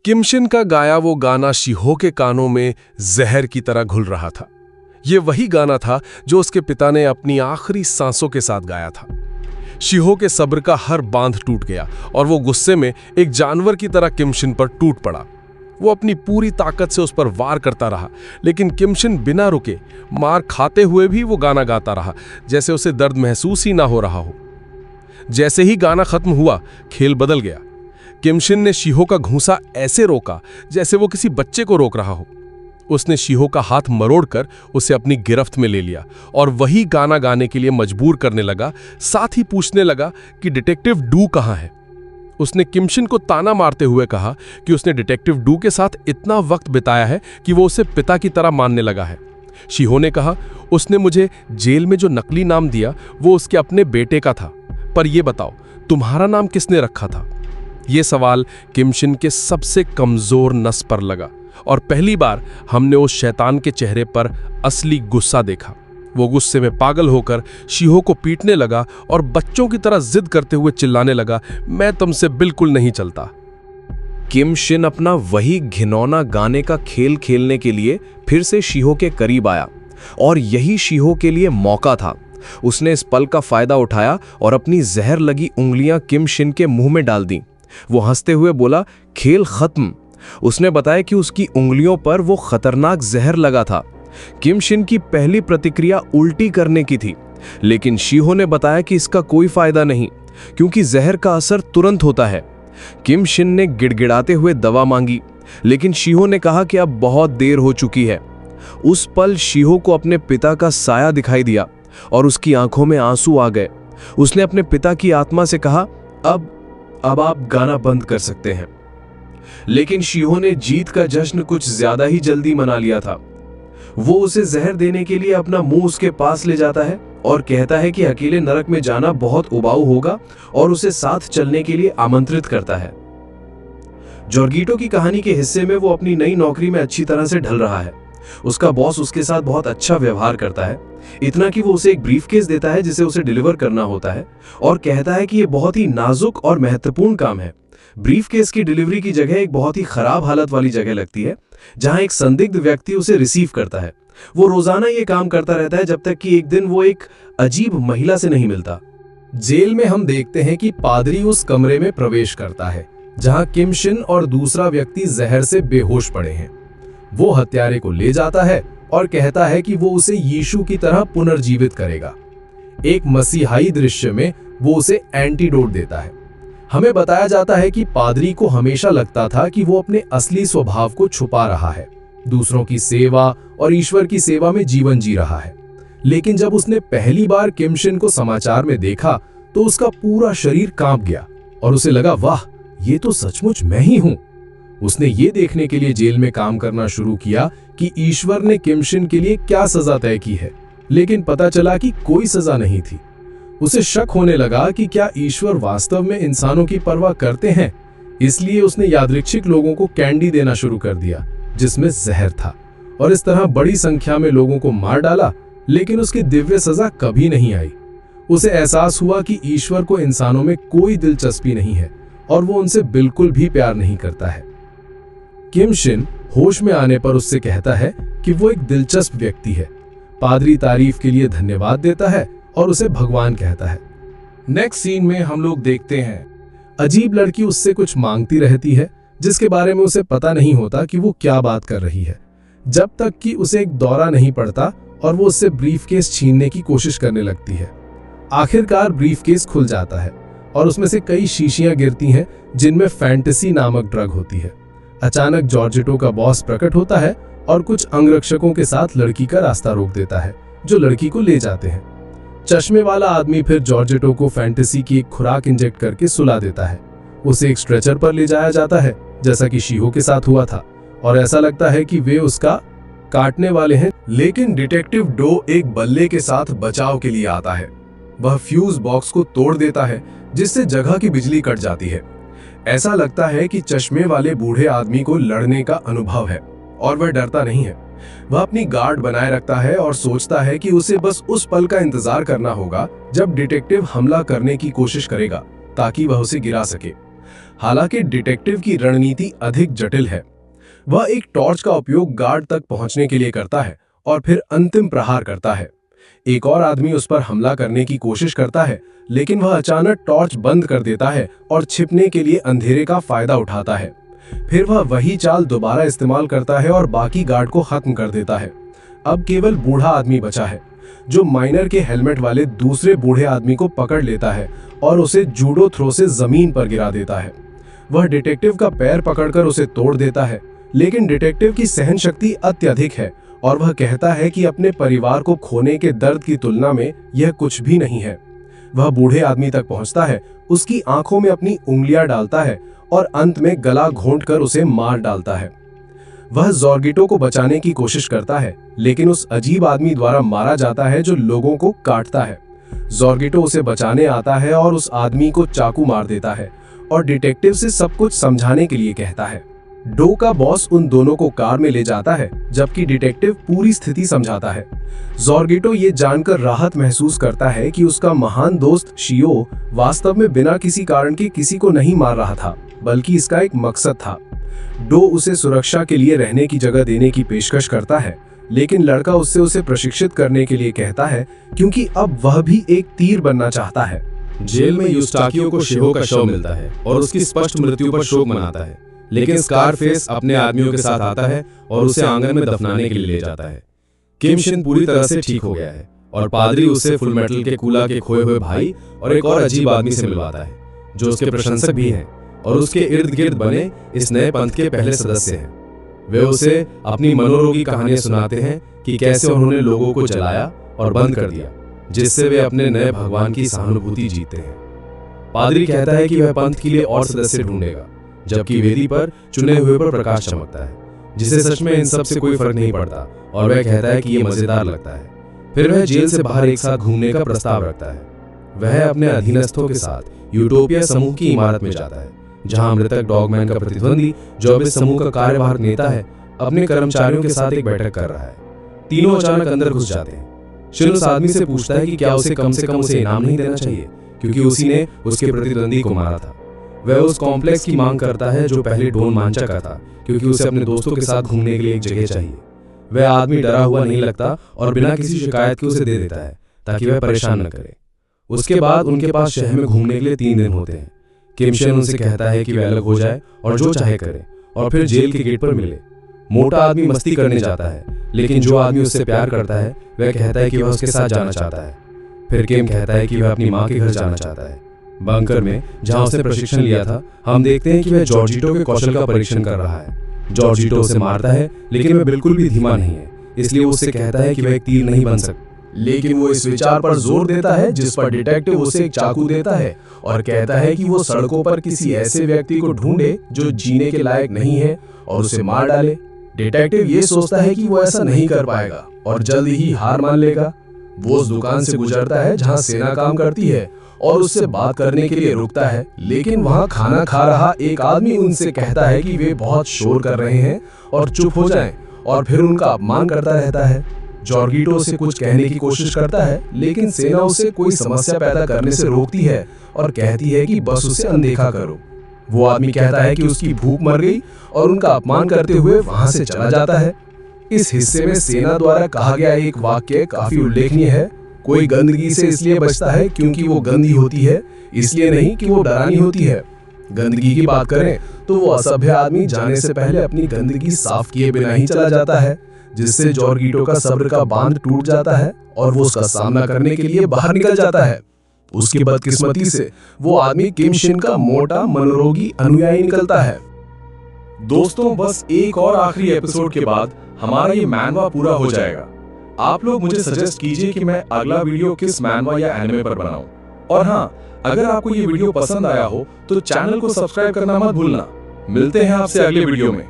किमशिन का गाया वो गाना शिहो के कानों में जहर की तरह घुल रहा था। ये वही गाना था जो उसके पिता ने अपनी आखिरी सांसों के साथ गाया था। शिहो के सब्र का हर बांध टूट गया और वो गुस्से में एक जानवर की तरह किमशिन पर टूट पड़ा। वो अपनी पूरी ताकत से उस पर वार करता रहा, लेकिन किमशिन बिना रुके मार खाते हुए भी वो गाना गाता रहा, जैसे उसे दर्द महसूस ही ना हो रहा हो। जैसे ही गाना खत्म हुआ, खेल बदल गया। किमशिन ने शिहो का घूंसा ऐसे रोका जैसे वो किसी बच्चे को रोक रहा हो। उसने शिहो का हाथ मरोड़कर उसे अपनी गिरफ्त में ले लिया और वही गाना गाने के लिए मजबूर करने लगा, साथ ही पूछने लगा कि डिटेक्टिव डू कहाँ है। उसने किमशिन को ताना मारते हुए कहा कि उसने डिटेक्टिव डू के साथ इतना वक्त बिताया है कि वो उसे पिता की तरह मानने लगा है। शिहो ने कहा, उसने मुझे जेल में जो नकली नाम दिया वो उसके अपने बेटे का था, पर यह बताओ तुम्हारा नाम किसने रखा था? यह सवाल किमशिन के सबसे कमजोर नस पर लगा और पहली बार हमने उस शैतान के चेहरे पर असली गुस्सा देखा। वो गुस्से में पागल होकर शिहो को पीटने लगा और बच्चों की तरह जिद करते हुए चिल्लाने लगा, मैं तुमसे बिल्कुल नहीं चलता। किमशिन अपना वही घिनौना गाने का खेल खेलने के लिए फिर से शिहो के करीब आया और यही शिहो के लिए मौका था। उसने इस पल का फायदा उठाया और अपनी जहर लगी उंगलियां किमशिन के मुंह में डाल दी। वो हंसते हुए बोला, खेल खत्म। उसने बताया कि उसकी उंगलियों पर वो खतरनाक जहर लगा था। किमशिन की पहली प्रतिक्रिया उल्टी करने की थी, लेकिन शिहो ने बताया कि इसका कोई फायदा नहीं, क्योंकि जहर का असर तुरंत होता है। किमशिन ने गिड़गिड़ाते हुए दवा मांगी, लेकिन शिहो ने कहा कि अब बहुत देर हो चुकी है। उस पल शिहो को अपने पिता का साया दिखाई दिया और उसकी आंखों में आंसू आ गए। उसने अपने पिता की आत्मा से कहा, अब आप गाना बंद कर सकते हैं। लेकिन शिहो ने जीत का जश्न कुछ ज्यादा ही जल्दी मना लिया था। वो उसे जहर देने के लिए अपना मुंह उसके पास ले जाता है और कहता है कि अकेले नरक में जाना बहुत उबाऊ होगा और उसे साथ चलने के लिए आमंत्रित करता है। जॉर्गीटो की कहानी के हिस्से में वो अपनी नई नौकरी में अच्छी तरह से ढल रहा है। उसका बॉस उसके साथ बहुत अच्छा व्यवहार करता है, इतना कि वो उसे एक ब्रीफकेस देता है जिसे उसे डिलीवर करना होता है और कहता है कि ये बहुत ही नाजुक और महत्वपूर्ण काम है। ब्रीफकेस की डिलीवरी की जगह एक बहुत ही खराब हालत वाली जगह लगती है, जहां एक संदिग्ध व्यक्ति उसे रिसीव करता है। वो रोजाना ये काम करता रहता है जब तक कि एक दिन वो एक अजीब महिला से नहीं मिलता। जेल में हम देखते हैं कि पादरी उस कमरे में प्रवेश करता है जहां किमशिन और दूसरा व्यक्ति जहर से बेहोश पड़े हैं। वो हत्यारे को ले जाता है और कहता है कि वो उसे यीशु की तरह पुनर्जीवित करेगा। एक मसीहाई दृश्य में वो उसे एंटीडोट देता है। हमें बताया जाता है कि पादरी को हमेशा लगता था कि वो अपने असली स्वभाव को छुपा रहा है, दूसरों की सेवा और ईश्वर की सेवा में जीवन जी रहा है। लेकिन जब उसने पहली बार किमशिन को समाचार में देखा तो उसका पूरा शरीर कांप गया और उसे लगा, वाह, ये तो सचमुच मैं ही हूं। उसने ये देखने के लिए जेल में काम करना शुरू किया कि ईश्वर ने किमशिन के लिए क्या सजा तय की है, लेकिन पता चला कि कोई सजा नहीं थी। उसे शक होने लगा कि क्या ईश्वर वास्तव में इंसानों की परवाह करते हैं। इसलिए उसने यादृच्छिक लोगों को कैंडी देना शुरू कर दिया जिसमें जहर था और इस तरह बड़ी संख्या में लोगों को मार डाला, लेकिन उसकी दिव्य सजा कभी नहीं आई। उसे एहसास हुआ कि ईश्वर को इंसानों में कोई दिलचस्पी नहीं है और वो उनसे बिल्कुल भी प्यार नहीं करता है। किमशिन होश में आने पर उससे कहता है कि वो एक दिलचस्प व्यक्ति है। पादरी तारीफ के लिए धन्यवाद देता है और उसे भगवान कहता है। नेक्स्ट सीन में हम लोग देखते हैं अजीब लड़की उससे कुछ मांगती रहती है जिसके बारे में उसे पता नहीं होता कि वो क्या बात कर रही है, जब तक कि उसे एक दौरा नहीं पड़ता और वो उससे ब्रीफकेस छीनने की कोशिश करने लगती है। आखिरकार ब्रीफकेस खुल जाता है और उसमें से कई शीशियां गिरती हैं जिनमें फैंटेसी नामक ड्रग होती है। अचानक जॉर्जेटो का बॉस प्रकट होता है और कुछ अंगरक्षकों के साथ लड़की का रास्ता रोक देता है जो लड़की को ले जाते हैं। चश्मे वाला आदमी फिर जॉर्जेटो को फैंटेसी की एक खुराक इंजेक्ट करके सुला देता है। उसे एक स्ट्रेचर पर ले जाया जाता है जैसा कि शिहो के साथ हुआ था और ऐसा लगता है कि वे उसका काटने वाले हैं, लेकिन डिटेक्टिव डो एक बल्ले के साथ बचाव के लिए आता है। वह फ्यूज बॉक्स को तोड़ देता है जिससे जगह की बिजली कट जाती है। ऐसा लगता है कि चश्मे वाले बूढ़े आदमी को लड़ने का अनुभव है और वह डरता नहीं है। वह अपनी गार्ड बनाए रखता है और सोचता है कि उसे बस उस पल का इंतजार करना होगा जब डिटेक्टिव हमला करने की कोशिश करेगा ताकि वह उसे गिरा सके। हालांकि डिटेक्टिव की रणनीति अधिक जटिल है। वह एक टॉर्च का उपयोग गार्ड तक पहुंचने के लिए करता है और फिर अंतिम प्रहार करता है। एक और आदमी उस पर हमला करने की कोशिश करता है, लेकिन वह अचानक टॉर्च बंद कर देता है और छिपने के लिए अंधेरे का फायदा उठाता है। फिर वह वही चाल दोबारा इस्तेमाल करता है और बाकी गार्ड को खत्म कर देता है। अब केवल बूढ़ा आदमी बचा है, जो माइनर के हेलमेट वाले दूसरे बूढ़े आदमी को पकड़ लेता है और उसे जूडो थ्रो से जमीन पर गिरा देता है। वह डिटेक्टिव का पैर पकड़कर उसे तोड़ देता है, लेकिन डिटेक्टिव की सहन शक्ति अत्यधिक है और वह कहता है कि अपने परिवार को खोने के दर्द की तुलना में यह कुछ भी नहीं है। वह बूढ़े आदमी तक पहुंचता है, उसकी आंखों में अपनी उंगलियां डालता है और अंत में गला घोंटकर उसे मार डालता है। वह जॉर्गिटो को बचाने की कोशिश करता है, लेकिन उस अजीब आदमी द्वारा मारा जाता है जो लोगों को काटता है। जॉर्गिटो उसे बचाने आता है और उस आदमी को चाकू मार देता है और डिटेक्टिव से सब कुछ समझाने के लिए कहता है। डो का बॉस उन दोनों को कार में ले जाता है, जबकि डिटेक्टिव पूरी स्थिति समझाता है। जॉर्गिटो ये जानकर राहत महसूस करता है कि उसका महान दोस्त शियो वास्तव में बिना किसी कारण के किसी को नहीं मार रहा था, बल्कि इसका एक मकसद था। डो उसे सुरक्षा के लिए रहने की जगह देने की पेशकश करता है, लेकिन लड़का उससे उसे प्रशिक्षित करने के लिए कहता है, क्योंकि अब वह भी एक तीर बनना चाहता है। जेल में यूस्टाकियो को शिहो का शव मिलता है और उसकी स्पष्ट मृत्यु पर शोक मनाता है, लेकिन स्कारफेस अपने आदमियों के साथ आता है और उसे आंगन में दफनाने के लिए ले जाता है। किम शिन पूरी तरह से ठीक हो गया है और पादरी उसे फुल मेटल के कूला के खोए हुए भाई और एक और अजीब आदमी से मिलवाता है, जो उसके प्रशंसक भी हैं और उसके इर्द गिर्द बने इस नए पंथ के पहले सदस्य हैं। वे उसे अपनी मनोरोगी कहानियां सुनाते हैं कि कैसे उन्होंने लोगों को जलाया और बंद कर दिया, जिससे वे अपने नए भगवान की सहानुभूति जीते हैं। पादरी कहता है कि वह पंथ के लिए और सदस्य ढूंढेगा, जबकि वेदी पर चुने हुए पर प्रकाश चमकता है, जिसे सच में इन सब से कोई फर्क नहीं पड़ता, और वह कहता है कि ये मजेदार लगता है। फिर वह जेल से बाहर एक साथ घूमने का प्रस्ताव रखता है। वह अपने अधीनस्थों के साथ यूटोपिया समूह की इमारत में जाता है, जहां मृतक डॉगमैन का प्रतिद्वंदी, जो अब इस समूह का कार्यवाहक नेता है, अपने कर्मचारियों के साथ एक बैठक कर रहा है। तीनों अचानक अंदर घुस जाते हैं। शिन उस आदमी से पूछता है कि क्या उसे कम से कम उसे इनाम नहीं देना चाहिए, क्योंकि उसी ने उसके प्रतिद्वंदी को मारा था। वह उस कॉम्प्लेक्स की मांग करता है जो पहले डोन मांचा का था, क्योंकि उसे अपने दोस्तों के साथ घूमने के लिए एक जगह चाहिए। वह आदमी डरा हुआ नहीं लगता और बिना किसी शिकायत के उसे दे देता है, ताकि वह परेशान न करे। उसके बाद उनके पास शहर में घूमने के लिए 3 दिन होते हैं। किम शिन उनसे कहता है कि वह अलग हो जाए और जो चाहे करे, और फिर जेल के गेट पर मिले। मोटा आदमी मस्ती करने जाता है, लेकिन जो आदमी उससे प्यार करता है वह कहता है कि वह उसके साथ जाना चाहता है। फिर किम कहता है कि वह अपनी माँ के घर जाना चाहता है। बंकर में, जहां उसने प्रशिक्षण लिया था, हम देखते हैं कि वह जॉर्जिटो के कौशल का परीक्षण कर रहा है। जॉर्जिटो उसे मारता है, लेकिन वह बिल्कुल भी धीमा नहीं है, इसलिए वो उससे कहता है कि वह एक तीर नहीं बन सकता। लेकिन वो इस विचार पर जोर देता है, जिस पर डिटेक्टिव उसे एक चाकू देता है और कहता है कि वो सड़कों पर किसी ऐसे व्यक्ति को ढूंढे जो जीने के लायक नहीं है और उसे मार डाले। डिटेक्टिव ये सोचता है कि वो ऐसा नहीं कर पाएगा और जल्द ही हार मान लेगा। वो उस दुकान से गुजरता है जहां सेना काम करती है और उससे बात करने के लिए रुकता है, लेकिन वहां खाना खा रहा एक आदमी उनसे कहता है कि वे बहुत शोर कर रहे हैं और चुप हो जाएं, और फिर उनका अपमान करता रहता है। जॉर्गिटो उसे कुछ कहने की कोशिश करता है, लेकिन सेना उसे कोई समस्या पैदा करने से रोकती है और कहती है कि बस उसे अनदेखा करो। वो आदमी कहता है कि उसकी भूख मर गई और उनका अपमान करते हुए वहां से चला जाता है। इस हिस्से में सेना द्वारा कहा गया एक वाक्य काफी उल्लेखनीय है। कोई गंदगी से इसलिए बचता है क्योंकि वो गंदी होती है, इसलिए नहीं कि वो डरानी होती है। गंदगी की बात करें तो वो असभ्य आदमी जाने से पहले अपनी गंदगी साफ किए बिना ही चला जाता है, जिससे जॉर्गिटो का सब्र का बांध टूट जाता है और वो उसका सामना करने के लिए बाहर निकल जाता है। उसकी बदकिस्मती से वो आदमी किम शिन का मोटा मनोरोगी अनुयायी निकलता है। दोस्तों, बस एक और आखिरी एपिसोड के बाद हमारा ये मैनवा पूरा हो जाएगा। आप लोग मुझे सजेस्ट कीजिए कि मैं अगला वीडियो किस मैनवा या एनिमे पर बनाऊं। और हाँ, अगर आपको ये वीडियो पसंद आया हो तो चैनल को सब्सक्राइब करना मत भूलना। मिलते हैं आपसे अगले वीडियो में।